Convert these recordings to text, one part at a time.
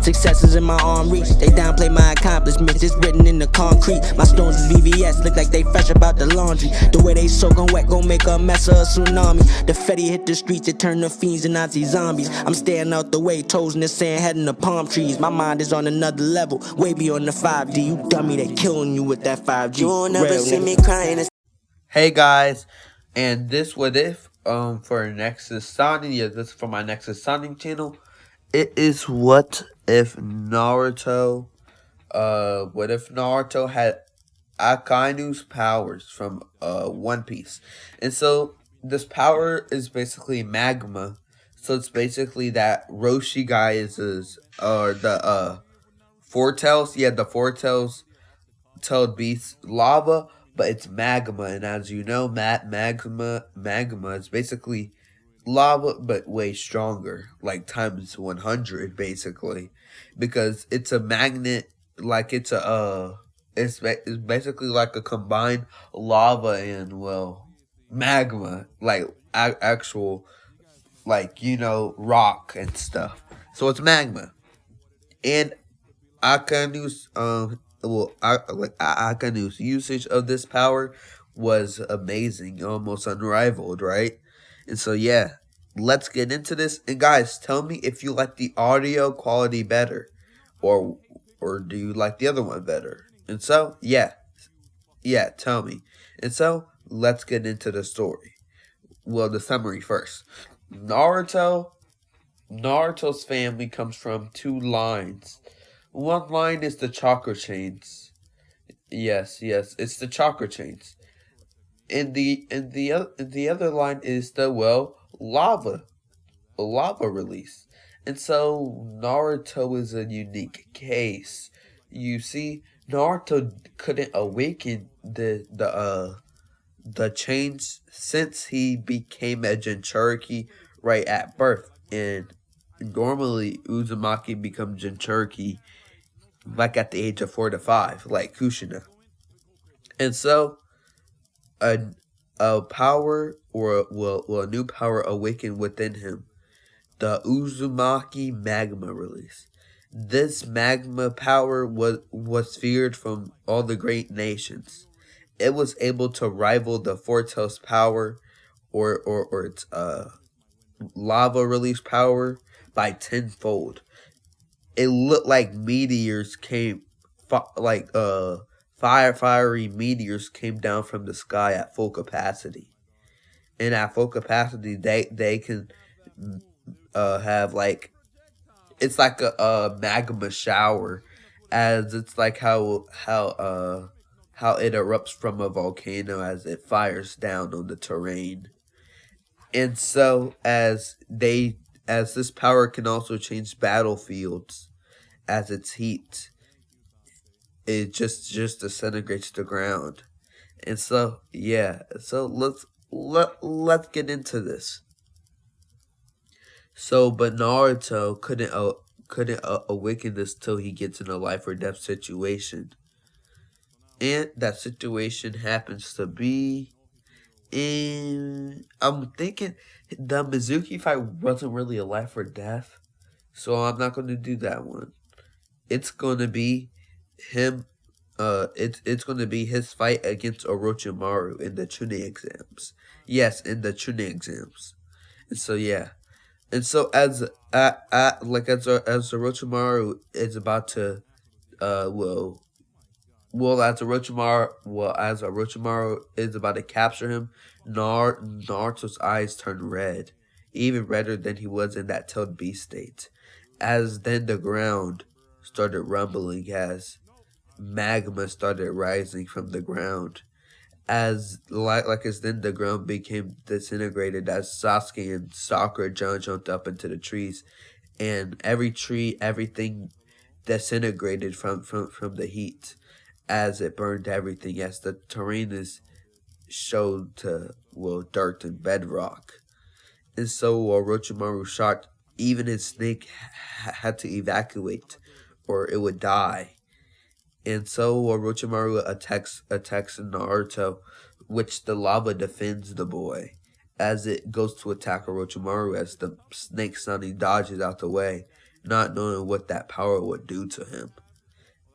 Success is in my arm reach. They downplay my accomplishments, it's written in the concrete. My stones is VVS, look like they fresh about the laundry. The way they soaking wet gon' make a mess of a tsunami. The Fetty hit the streets, it turn the fiends and Nazi zombies. I'm staying out the way, toes in the sand, heading to palm trees. My mind is on another level, way beyond the 5D. You dummy, they killing you with that 5G. You won't never see me crying. Hey guys, and this what if for Nexus Sonic, yeah, this is for my Nexus Sonic channel. It is what if Naruto had Akainu's powers from One Piece. And so this power is basically magma. So it's basically that Roshi guy is the Four-Tails, yeah, the Four-Tailed beast lava, but it's magma, and as you know, magma is basically lava, but way stronger, like times 100, basically, because it's a magnet, like it's basically like a combined lava and magma, like actual, like rock and stuff. So it's magma, and Akainu's Akainu's usage of this power was amazing, almost unrivaled, right? And so yeah, let's get into this. And guys, tell me if you like the audio quality better, or do you like the other one better? And so yeah, tell me. And so let's get into the story. Well, the summary first. Naruto's family comes from two lines. One line is the chakra chains. Yes, it's the chakra chains. And the other line is the lava release. And so Naruto is a unique case. You see, Naruto couldn't awaken the chains since he became a Jinchuriki right at birth. And normally Uzumaki becomes Jinchuriki like at the age of 4 to 5, like Kushina. And so a power or a new power awakened within him, the Uzumaki magma release. This magma power was feared from all the great nations. It was able to rival the Four-Tails power or its lava release power by 10-fold. It looked like meteors came, fiery meteors came down from the sky at full capacity. And at full capacity, they can have it's like a magma shower, as it's like how it erupts from a volcano as it fires down on the terrain. And so as this power can also change battlefields, as its heat, it just disintegrates the ground. And so yeah, so let's get into this. So but Naruto couldn't awaken this till he gets in a life or death situation. And that situation happens to be I'm thinking the Mizuki fight wasn't really a life or death, so I'm not going to do that one. It's going to be him. It's going to be his fight against Orochimaru in the Chunin exams. Yes, in the Chunin exams. And so yeah, and so as Orochimaru is about to as Orochimaru is about to capture him, Naruto's eyes turn red, even redder than he was in that tailed beast state. As then the ground started rumbling, as magma started rising from the ground, as then the ground became disintegrated, as Sasuke and Sakura jumped up into the trees, and everything disintegrated from the heat, as it burned everything, as the terrain is showed to dirt and bedrock. And so Orochimaru shocked, even his snake had to evacuate or it would die. And so Orochimaru attacks Naruto, which the lava defends the boy as it goes to attack Orochimaru, as the snake suddenly dodges out the way. not knowing what that power would do to him.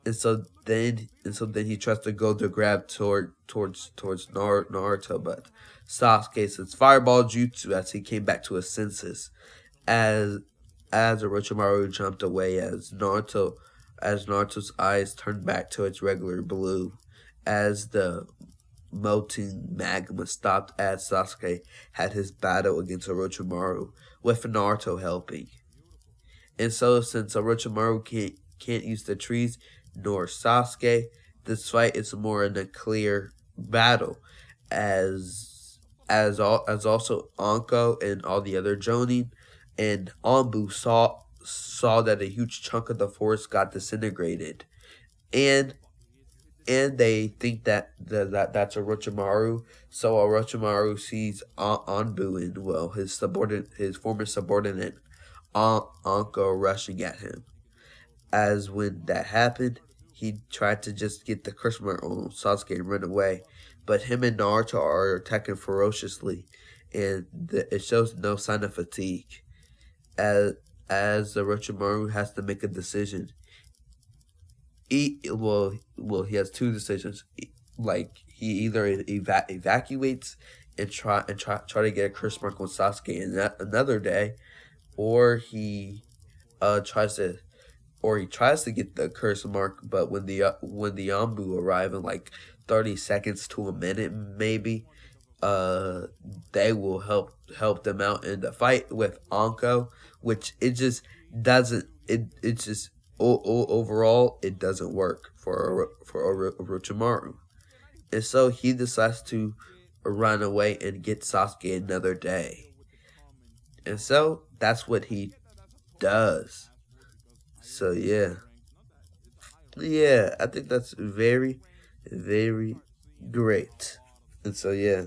And so then he tries to go to grab towards Naruto, but Sasuke says fireball jutsu as he came back to his senses. As Orochimaru jumped away, as Naruto's eyes turned back to its regular blue, as the melting magma stopped, as Sasuke had his battle against Orochimaru, with Naruto helping. And so, since Orochimaru can't use the trees, nor Sasuke, this fight is more in a clear battle, as also Anko and all the other Jonin and Anbu saw that a huge chunk of the forest got disintegrated, and they think that's Orochimaru. So Orochimaru sees Anbu and his former subordinate Anko rushing at him. As when that happened, he tried to just get the curse mark on Sasuke and run away, but him and Naruto are attacking ferociously, and it shows no sign of fatigue. As Orochimaru has to make a decision. He has two decisions. Like he either evacuates and try to get a curse mark on Sasuke in another day, or he tries to get the curse mark, but when the Yambu arrive in like 30 seconds to a minute maybe, they will help them out in the fight with Anko, which it just doesn't it just overall it doesn't work for Orochimaru. And so he decides to run away and get Sasuke another day. And so that's what he does. So yeah, I think that's very, very great. And so yeah,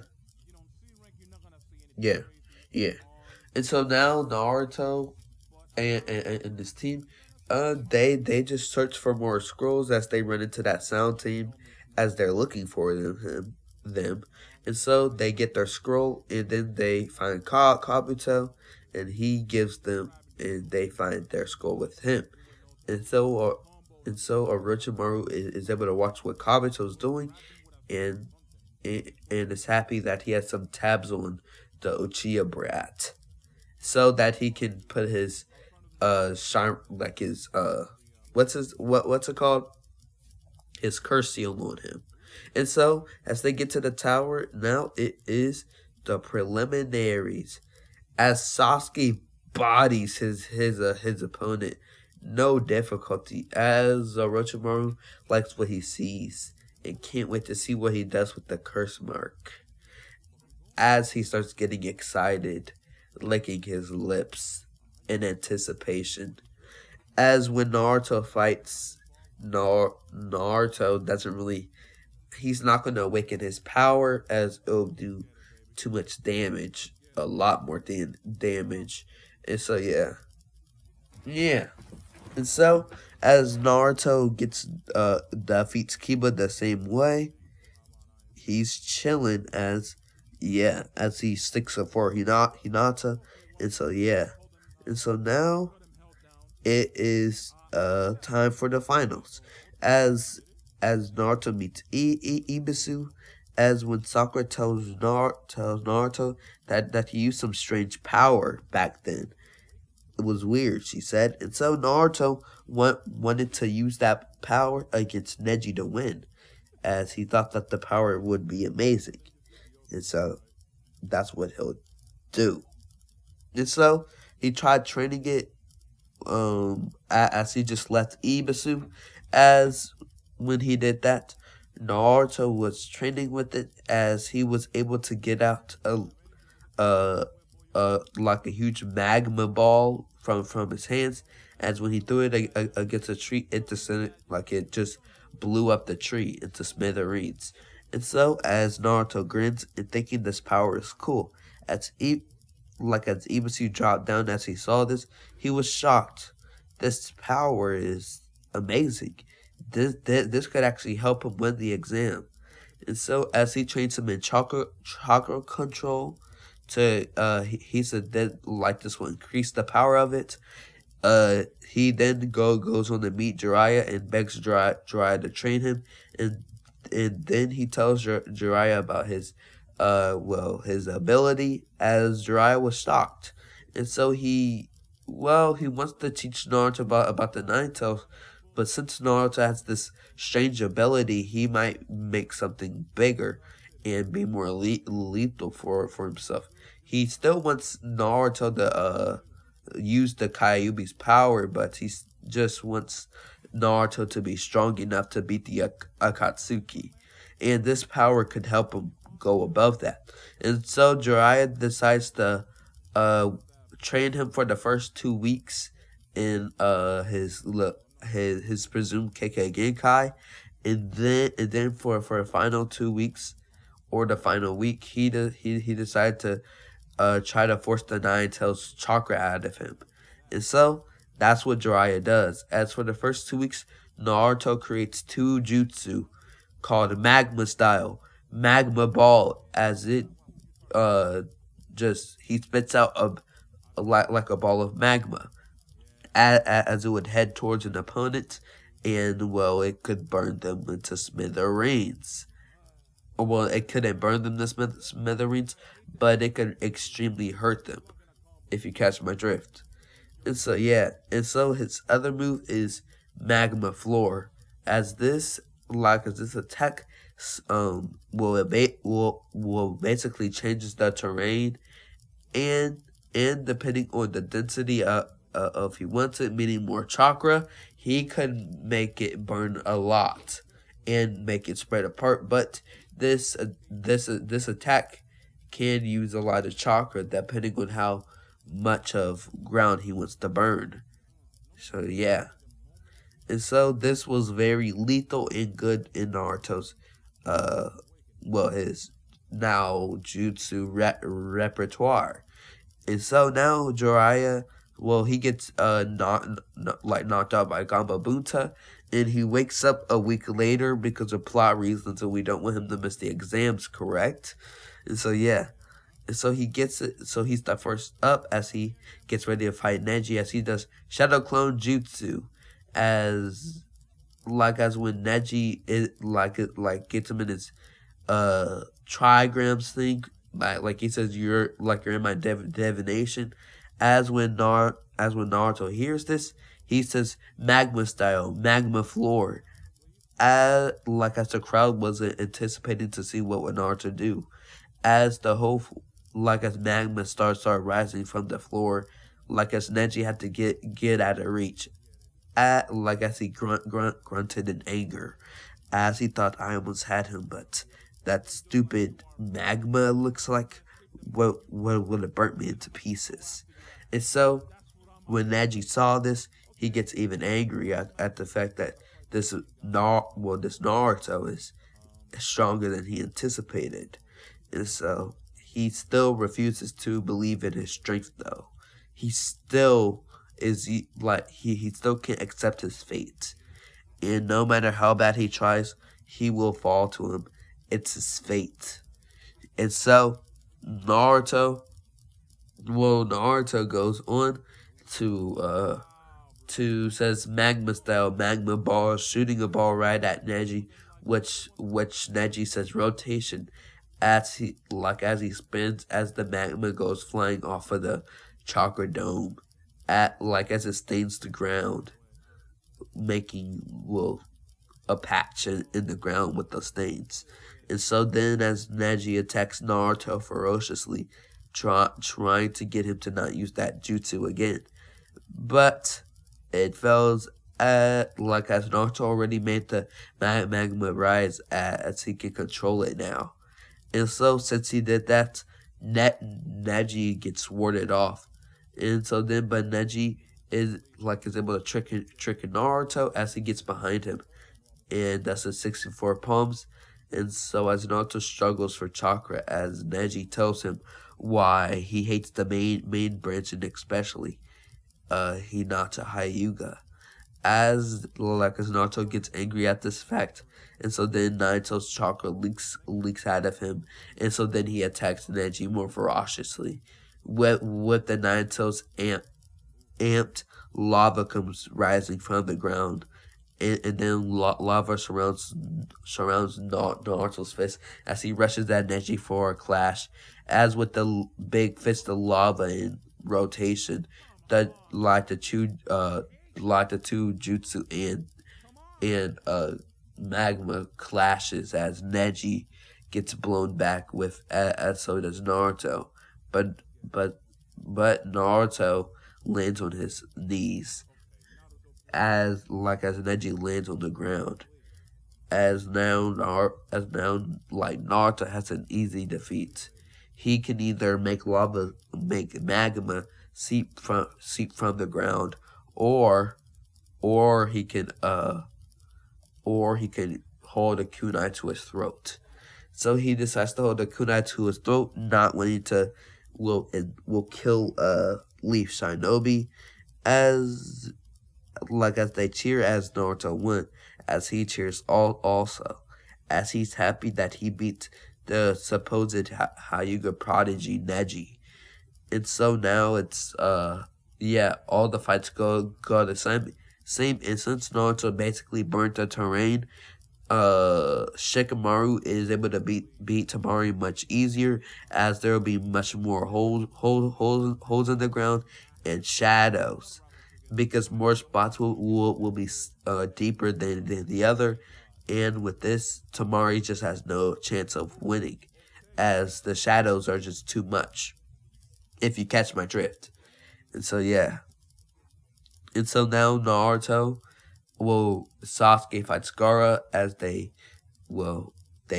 yeah. And so now Naruto and this team, they just search for more scrolls as they run into that sound team, as they're looking for them, and so they get their scroll, and then they find Kabuto, and he gives them, and they find their scroll with him. And so Orochimaru is able to watch what Kabuto's doing, and is happy that he has some tabs on the Uchiha brat, so that he can put his shine, like his what's it called, his curse seal on him. And so as they get to the tower, now it is the preliminaries, as Sasuke bodies his opponent, no difficulty, as Orochimaru likes what he sees and can't wait to see what he does with the curse mark. As he starts getting excited, licking his lips in anticipation. As when Naruto fights, Naruto doesn't really, he's not going to awaken his power, as it'll do too much damage, a lot more damage. And so yeah. And so as Naruto defeats Kiba the same way, he's chilling as he sticks up for Hinata. And so now it is time for the finals, as Naruto meets Ibisu, as when Sakura tells Naruto that he used some strange power back then. It was weird, she said, and so Naruto wanted to use that power against Neji to win, as he thought that the power would be amazing. And so that's what he'll do. And so he tried training it, as he just left Ibisu. As when he did that, Naruto was training with it, as he was able to get out like a huge magma ball from his hands. As when he threw it against a tree, it just blew up the tree into smithereens. And so as Naruto grins and thinking this power is cool, as Ibisu dropped down as he saw this, he was shocked. This power is amazing. This could actually help him win the exam. And so as he trains him in chakra control, he said that like this will increase the power of it. He then goes on to meet Jiraiya and begs Jiraiya to train him, and then he tells Jiraiya about his his ability, as Jiraiya was shocked, and so he wants to teach Naruto about the Nine Tails, but since Naruto has this strange ability, he might make something bigger and be more lethal for himself. He still wants Naruto to use the Kyuubi's power, but he just wants Naruto to be strong enough to beat the Akatsuki, and this power could help him go above that. And so Jiraiya decides to uh train him for the first 2 weeks in his presumed KK Genkai, and then for the final 2 weeks or the final week, he decided to try to force the Nine Tails chakra out of him. And so that's what Jiraiya does. As for the first 2 weeks, Naruto creates two jutsu called Magma Style, Magma Ball, as it he spits out like a ball of magma as it would head towards an opponent, and it could burn them into smithereens. Well, it couldn't burn them to smithereens, but it could extremely hurt them, if you catch my drift. And so his other move is Magma Floor, as this attack will basically changes the terrain, and depending on the density of he wants it, meaning more chakra, he could make it burn a lot and make it spread apart. But this attack can use a lot of chakra depending on how much of ground he wants to burn. So yeah. And so this was very lethal and good in Naruto's his now jutsu repertoire. And so now Jiraiya, he gets knocked out by Gamba, and he wakes up a week later because of plot reasons, and we don't want him to miss the exams, correct? And so yeah. And so he gets it. So he's the first up as he gets ready to fight Neji, as he does Shadow Clone Jutsu, as when Neji gets him in his trigrams thing, like he says, you're in my divination. As when Naruto hears this, he says Magma Style, Magma Floor, as the crowd wasn't anticipating to see what would Naruto do, as as magma start rising from the floor, as Neji had to get out of reach, as he grunted in anger, as he thought I almost had him, but that stupid magma looks like what would have burnt me into pieces. And so when Neji saw this, he gets even angry at the fact that this Naruto is stronger than he anticipated. And so he still refuses to believe in his strength, though. He still he still can't accept his fate. And no matter how bad he tries, he will fall to him. It's his fate. And so Naruto goes on to says Magma Style, Magma Ball, shooting a ball right at Neji, which Neji says rotation, as he spins, as the magma goes flying off of the chakra dome, as it stains the ground, making a patch in the ground with the stains. And so then, as Neji attacks Naruto ferociously, trying to get him to not use that jutsu again, but it fails. As Naruto already made the magma rise, as he can control it now. And so, since he did that, Neji gets warded off. And so then, but Neji is able to trick Naruto as he gets behind him, and that's a 64 palms. And so as Naruto struggles for chakra, as Neji tells him why he hates the main branch, and especially Hinata Hyuga, as Naruto gets angry at this fact, and so then Naruto's chakra leaks out of him, and so then he attacks Neji more ferociously, with the Naruto's amped, lava comes rising from the ground, and then lava surrounds Naruto's fist as he rushes at Neji for a clash. As with the big fist of lava in rotation, the like the two jutsu and magma clashes as Neji gets blown back with as so does Naruto, but but but Naruto lands on his knees as Neji lands on the ground. As now like Naruto has an easy defeat. He can either make magma seep from the ground, or or he can uh or he can hold a kunai to his throat. So he decides to hold a kunai to his throat, not wanting to will kill Leaf Shinobi as as they cheer as Naruto won, as he cheers also, as he's happy that he beat the supposed Hyuga prodigy Neji. And so now it's all the fights go the same instance. Naruto basically burnt the terrain. Shikamaru is able to beat Tamari much easier, as there will be much more holes in the ground and shadows, because more spots will be deeper than the other. And with this, Tamari just has no chance of winning, as the shadows are just too much, if you catch my drift. And so, yeah. And so now Naruto, Sasuke fights Gaara, as they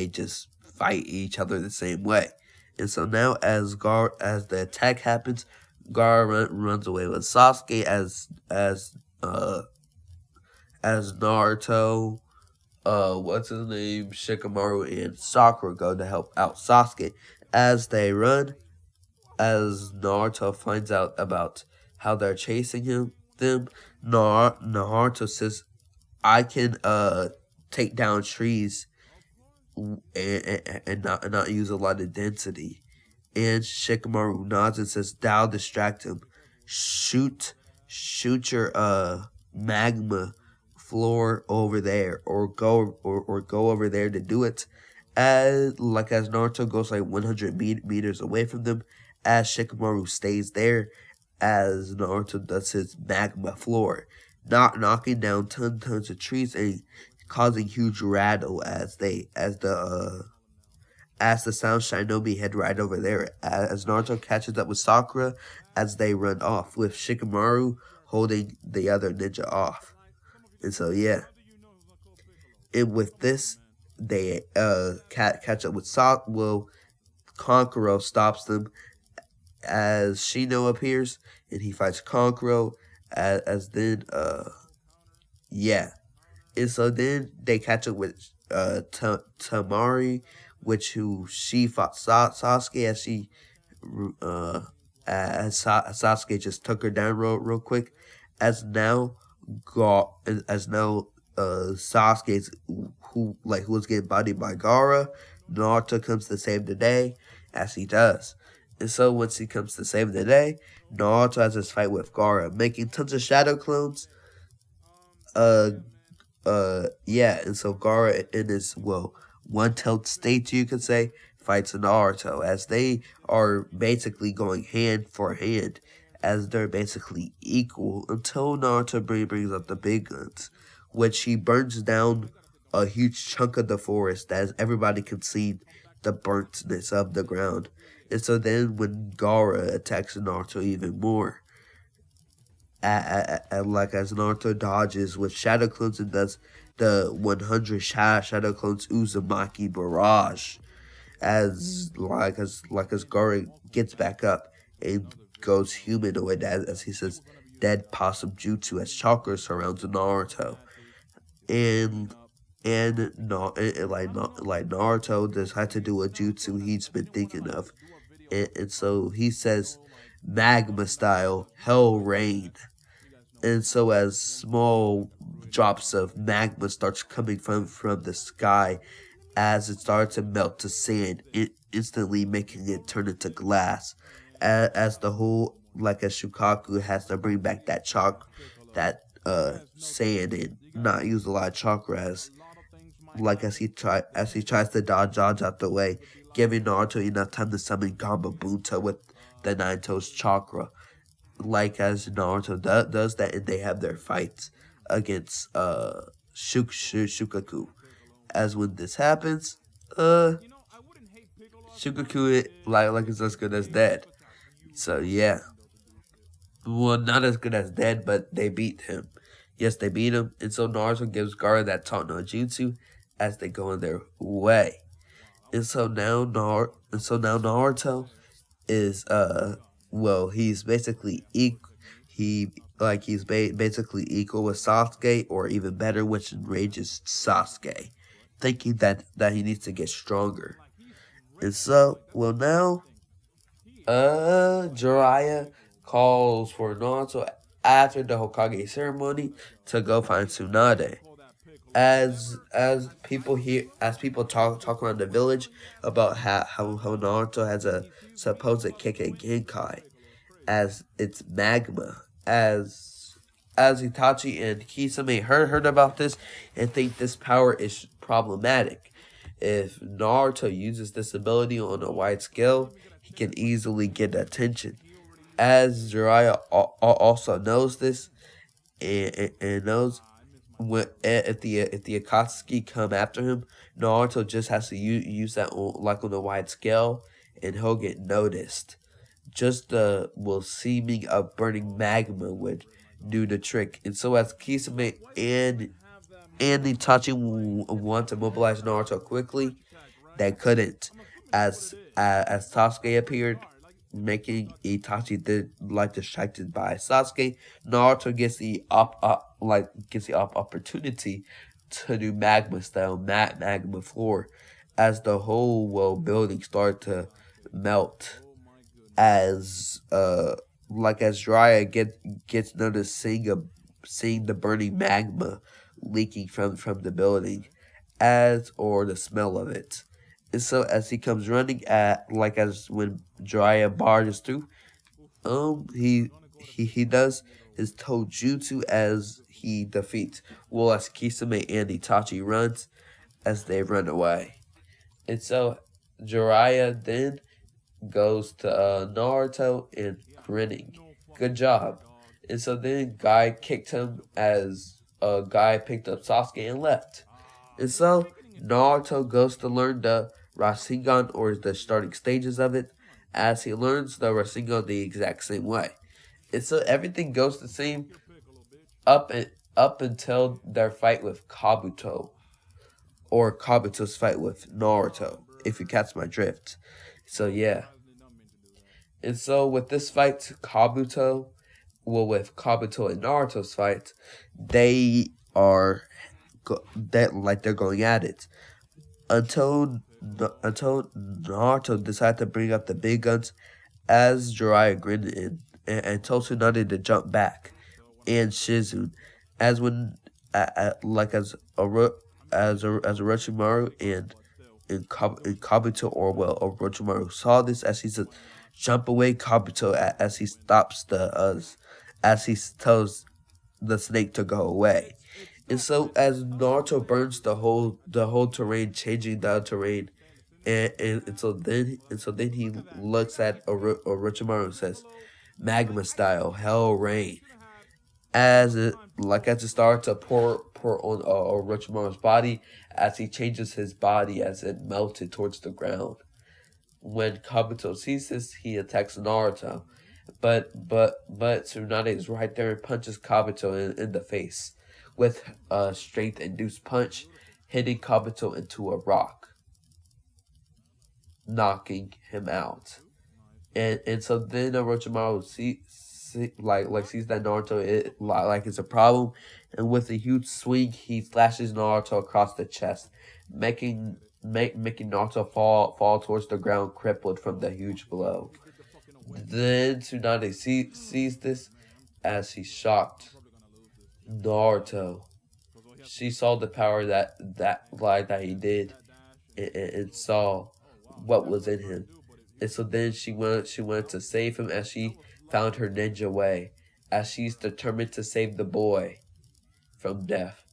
just fight each other the same way. And so now as the attack happens, Gaara runs away with Sasuke as Naruto, what's his name, Shikamaru and Sakura go to help out Sasuke. As they run, as Naruto finds out about how they're chasing them, Naruto says, "I can take down trees and not use a lot of density." And Shikamaru nods and says, "That'll distract him. Shoot your magma floor over there, or go over there to do it." As Naruto goes like 100 meters away from them, as Shikamaru stays there, as Naruto does his magma floor, knocking down tons of trees and causing huge rattle as the Sound Shinobi head right over there, as Naruto catches up with Sakura as they run off, with Shikamaru holding the other ninja off. And so, yeah. And with this, they catch up with Kankuro stops them as Shino appears, and he fights Kankuro as then, yeah. And so then they catch up with Tamari, who she fought Sasuke, as Sasuke just took her down real quick. As now Sasuke's who was getting bodied by Gaara, Naruto comes to save the day, as he does. And so once he comes to save the day, Naruto has his fight with Gaara, making tons of shadow clones. And so Gaara in his one-tailed state, you could say, fights Naruto, as they are basically going hand for hand, as they're basically equal, until Naruto brings up the big guns, which he burns down a huge chunk of the forest, as everybody can see the burntness of the ground. And so then when Gaara attacks Naruto even more, as Naruto dodges with shadow clones and does the 100 shadow clones Uzumaki barrage, as Gaara gets back up and goes humanoid, as he says dead possum jutsu, as chakra surrounds Naruto, and Naruto decides to do a jutsu he's been thinking of, and so he says magma style hell rain. And so as small drops of magma starts coming from the sky, as it starts to melt to sand, instantly making it turn into glass. As the whole, as Shukaku has to bring back that that Saiyan and not use a lot of chakra as he tries to dodge out the way, giving Naruto enough time to summon Gamabunta with the Nine Toes chakra. Like as Naruto does that, and they have their fights against Shukaku. As when this happens, Shukaku like is as good as dead. So yeah, well, not as good as dead, but they beat him. Yes, they beat him, and so Naruto gives Gaara that taunt no jutsu as they go on their way. And so now Naruto is well, he's basically basically equal with Sasuke, or even better, which enrages Sasuke, thinking that he needs to get stronger. And so, well, now Jiraiya calls for Naruto after the Hokage ceremony to go find Tsunade. As people talk around the village about how Naruto has a supposed Kekkei Genkai, as it's magma. As Itachi and Kisame heard about this and think this power is problematic. If Naruto uses this ability on a wide scale, he can easily get attention. As Jiraiya also knows this, and knows if the Akatsuki come after him, Naruto just has to use that on a wide scale, and he'll get noticed. Just the seeming of burning magma would do the trick. And so as Kisame and Itachi want to mobilize Naruto quickly, they couldn't. As Sasuke appeared, making Itachi distracted by Sasuke, Naruto gets the opportunity to do magma style magma floor, as the whole building started to melt, as Jiraiya gets noticed seeing the burning magma leaking from the building, or the smell of it. And so as he comes running as when Jiraiya barges through, he does his Tojutsu as he defeats as Kisame and Itachi runs as they run away. And so Jiraiya then goes to Naruto and grinning. Good job. And so then Guy kicked him as Guy picked up Sasuke and left. And so Naruto goes to learn the Rasengan, or the starting stages of it, as he learns the Rasengan the exact same way. And so everything goes the same up until their fight with Kabuto, or Kabuto's fight with Naruto, if you catch my drift. So yeah. And so with this fight, with Kabuto and Naruto's fight, they're going at it until Naruto decided to bring up the big guns, as Jiraiya grinned and told Tsunade to jump back, and Shizune, as when as Orochimaru and Kabuto, or Orochimaru saw this, as he says, "Jump away, Kabuto," as he stops as he tells the snake to go away. And so as Naruto burns the whole terrain, changing the terrain, and so then he looks at Orochimaru and says, "Magma style, hell rain," as it starts to pour on Orochimaru's body, as he changes his body as it melted towards the ground. When Kabuto sees this, he attacks Naruto, but Tsunade is right there and punches Kabuto in the face with a strength-induced punch, hitting Kabuto into a rock, knocking him out. And so then Orochimaru sees that Naruto is a problem, and with a huge swing, he slashes Naruto across the chest, making Naruto fall towards the ground, crippled from the huge blow. Then Tsunade sees this, as he's shocked. Naruto. She saw the power that he did, and saw what was in him. And so then she went to save him, as she found her ninja way, as she's determined to save the boy from death.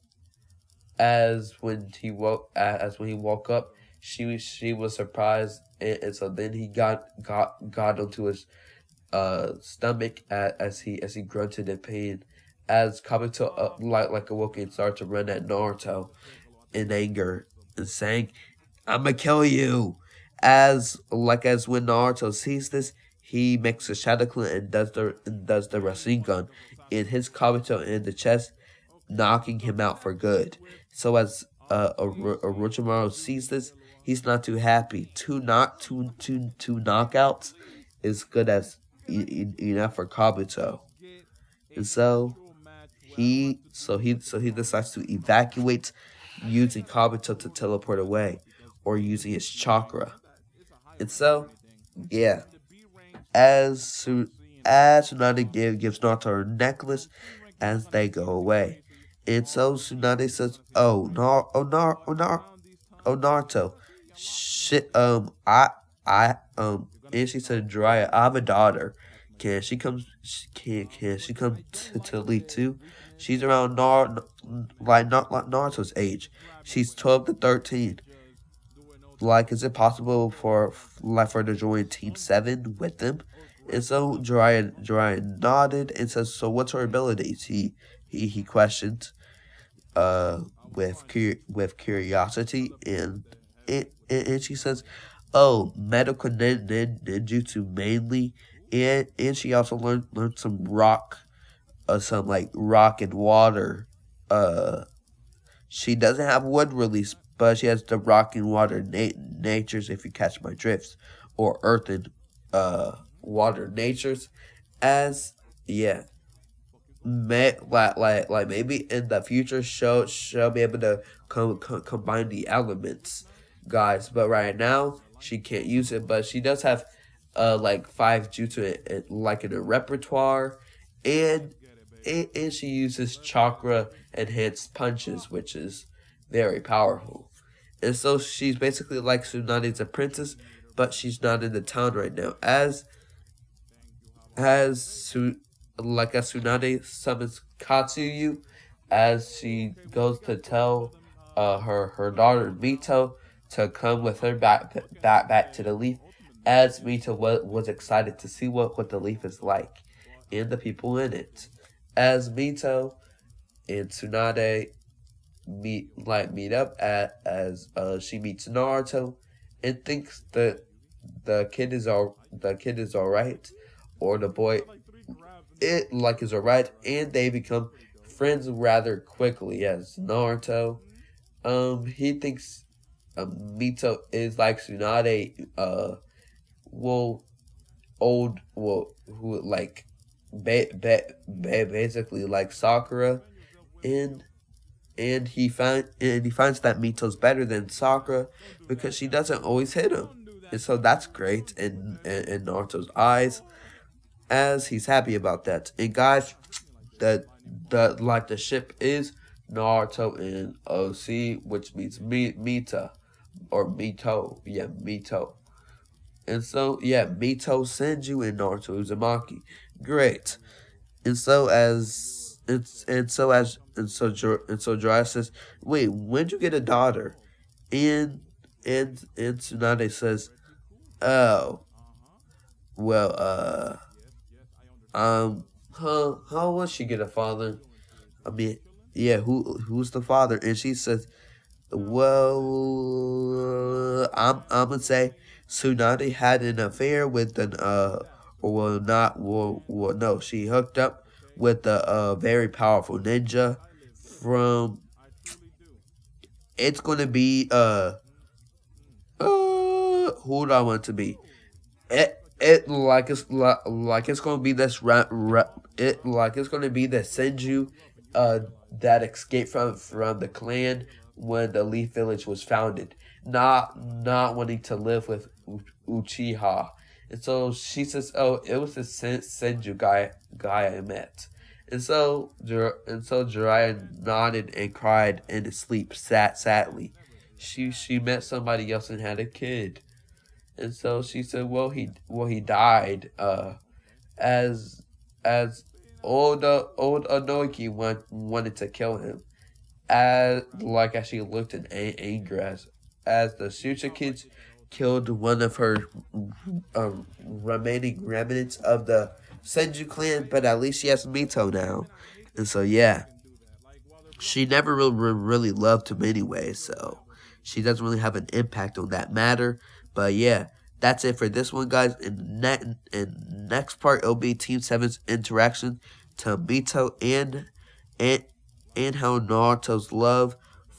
As when he woke up, she was surprised, and so then he got onto his stomach as he grunted in pain. As Kabuto like awoke and started to run at Naruto in anger and saying, "I'ma kill you." As when Naruto sees this, he makes a Shadow Clone and does the Rasengan in his Kabuto in the chest, knocking him out for good. So as Orochimaru sees this, he's not too happy. Two knockouts is good as enough for Kabuto, and so he decides to evacuate using Kabuto to teleport away, or using his chakra. And so, yeah, as Tsunade gives Naruto her necklace as they go away. And so Tsunade says, oh Naruto, shit, and she said, Jiraiya, I have a daughter. Can she come to lead too? She's around like Naruto's age. She's 12 to 13. Like, is it possible for her to join Team 7 with them? And so Jiraiya nodded and says, "So what's her abilities?" He questioned, with curiosity, and she says, "Oh, medical ninjutsu mainly, and she also learned some like rock and water. She doesn't have wood release, but she has the rock and water natures, if you catch my drifts, or earth and water natures, as yeah." Like maybe in the future she'll be able to combine the elements, guys. But right now she can't use it. But she does have like five jutsu like in her repertoire, and and she uses chakra enhanced punches, which is very powerful. And so she's basically like Tsunade's apprentice, but she's not in the town right now. As Tsunade summons Katsuyu, as she goes to tell her daughter Mito to come with her back to the leaf, as Mito was excited to see what the leaf is like and the people in it. As Mito and Tsunade meet up as she meets Naruto and thinks that the kid is alright, or the boy is alright, and they become friends rather quickly. As Naruto, he thinks Mito is like Tsunade, well, who like basically like Sakura, and he finds that Mito's better than Sakura because she doesn't always hit him, and so that's great in Naruto's eyes, as he's happy about that. And guys, the ship is Naruto and OC, which means Mita or Mito, yeah, Mito. And so yeah, Mito Senju and Naruto Uzumaki, great. And so as and so Jiraiya says, "Wait, when'd you get a daughter?" And and Tsunade says, "Oh, well, how will she get a father? I mean, yeah, who's the father?" And she says, "Well, I'm gonna say Tsunade had an affair with an or well not well no, she hooked up with a very powerful ninja from. It's gonna be who do I want it to be? It like it's gonna be this it like it's gonna be the Senju uh that escaped from the clan when the Leaf Village was founded, not wanting to live with Uchiha." And so she says, "Oh, it was the Senju guy I met." And so Jiraiya nodded and cried in his sleep, sadly. She met somebody else and had a kid. And so she said, "Well, he died. As as old Anoki wanted to kill him, as she looked in anger as the Sucha kids killed one of her remaining remnants of the Senju clan, but at least she has Mito now, and so yeah, she never really loved him anyway, so she doesn't really have an impact on that matter. But yeah, that's it for this one, guys. In next part, it'll be Team Seven's interaction to Mito and and how Naruto's love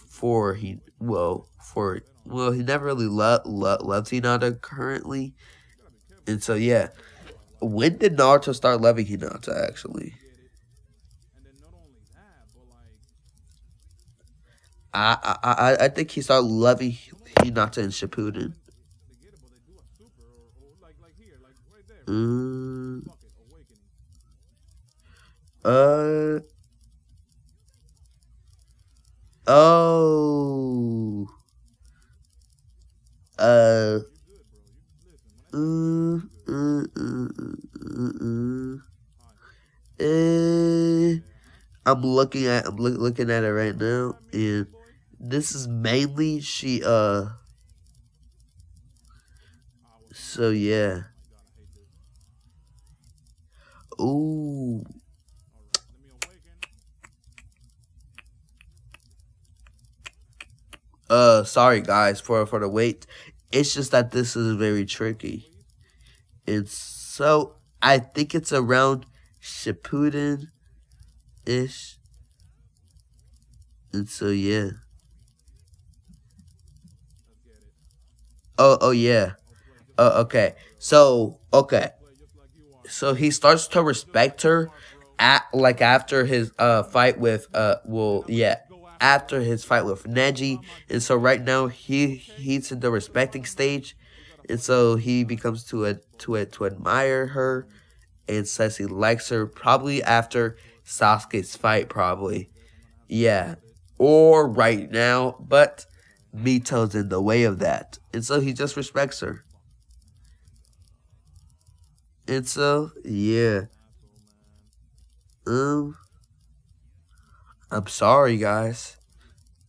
for he never really loves Hinata currently, and so yeah. When did Naruto start loving Hinata? Actually, I think he started loving Hinata in Shippuden. Mm, uh oh uh uh, uh, uh, uh, uh, I'm looking at it right now, and this is mainly she so yeah. Ooh. Sorry guys for the wait. It's just that this is very tricky. And so I think it's around Shippuden ish. And so yeah. Oh yeah. Okay. So he starts to respect her at after his fight with after his fight with Neji, and so right now he's in the respecting stage, and so he becomes to admire her and says he likes her probably after Sasuke's fight, probably. Yeah. Or right now, but Mito's in the way of that. And so he just respects her. And so, yeah. Um, I'm sorry guys.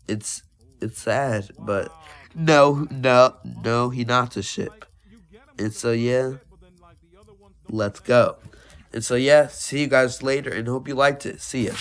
It's it's sad, but no, he not to ship. And so yeah, let's go. And so yeah, see you guys later and hope you liked it. See ya.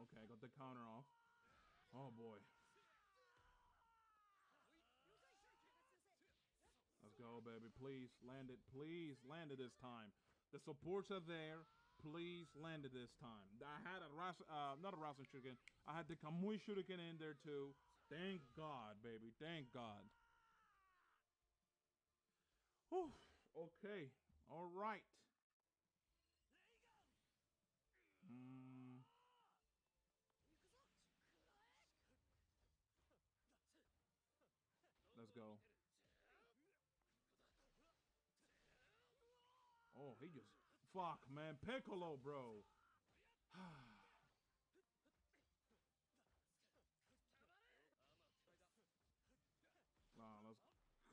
Okay, I got the counter off. Oh boy. Let's go, baby. Please land it. Please land it this time. The supports are there. Please land it this time. I had a not a Rasen Shuriken. I had the Kamui Shuriken in there too. Thank God, baby. Thank God. Whew. Okay. All right. Let's go. Oh, he just... Fuck, man. Piccolo, bro.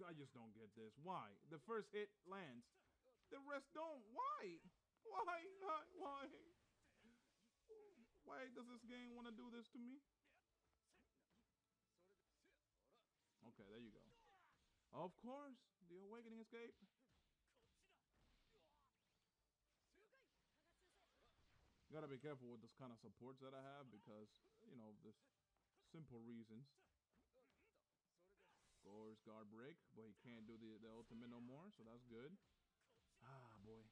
I just don't get this. Why? The first hit lands. The rest don't. Why? Why? Why does this game want to do this to me? Okay, there you go. Of course, the Awakening Escape. Gotta be careful with this kind of supports that I have because, you know, there's simple reasons. Scores guard break, but he can't do the ultimate no more, so that's good. Ah, boy.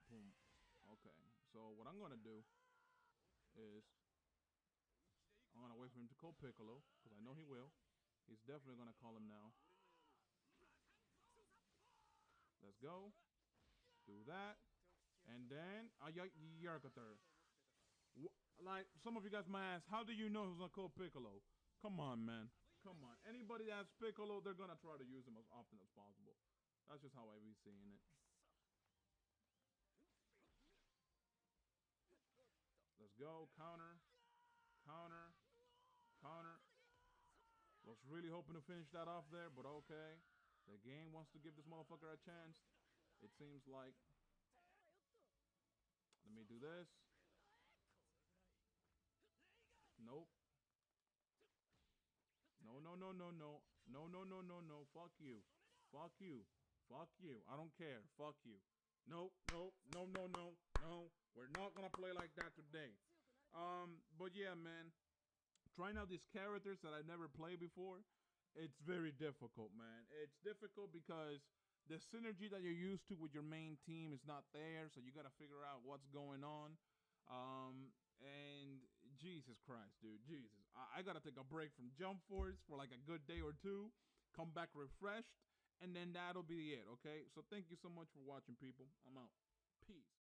Boom. Okay, so what I'm gonna do is I'm gonna wait for him to call Piccolo, because I know he will. He's definitely gonna call him now. Let's go. Do that. And then Yarkathur. Like, some of you guys might ask, how do you know who's gonna call Piccolo? Come on, man. Come on. Anybody that's Piccolo, they're gonna try to use him as often as possible. That's just how I be seeing it. Let's go. Counter. Counter. Counter. Was really hoping to finish that off there, but okay. The game wants to give this motherfucker a chance. It seems like. Let me do this. Nope. No. No. Fuck you. Fuck you. Fuck you. I don't care. Fuck you. Nope. No. We're not gonna play like that today. But yeah, man. Trying out these characters that I've never played before, it's very difficult, man. It's difficult because the synergy that you're used to with your main team is not there, so you gotta figure out what's going on. And Jesus Christ, dude, Jesus. I gotta take a break from Jump Force for like a good day or two, come back refreshed, and then that'll be it, okay? So thank you so much for watching, people. I'm out. Peace.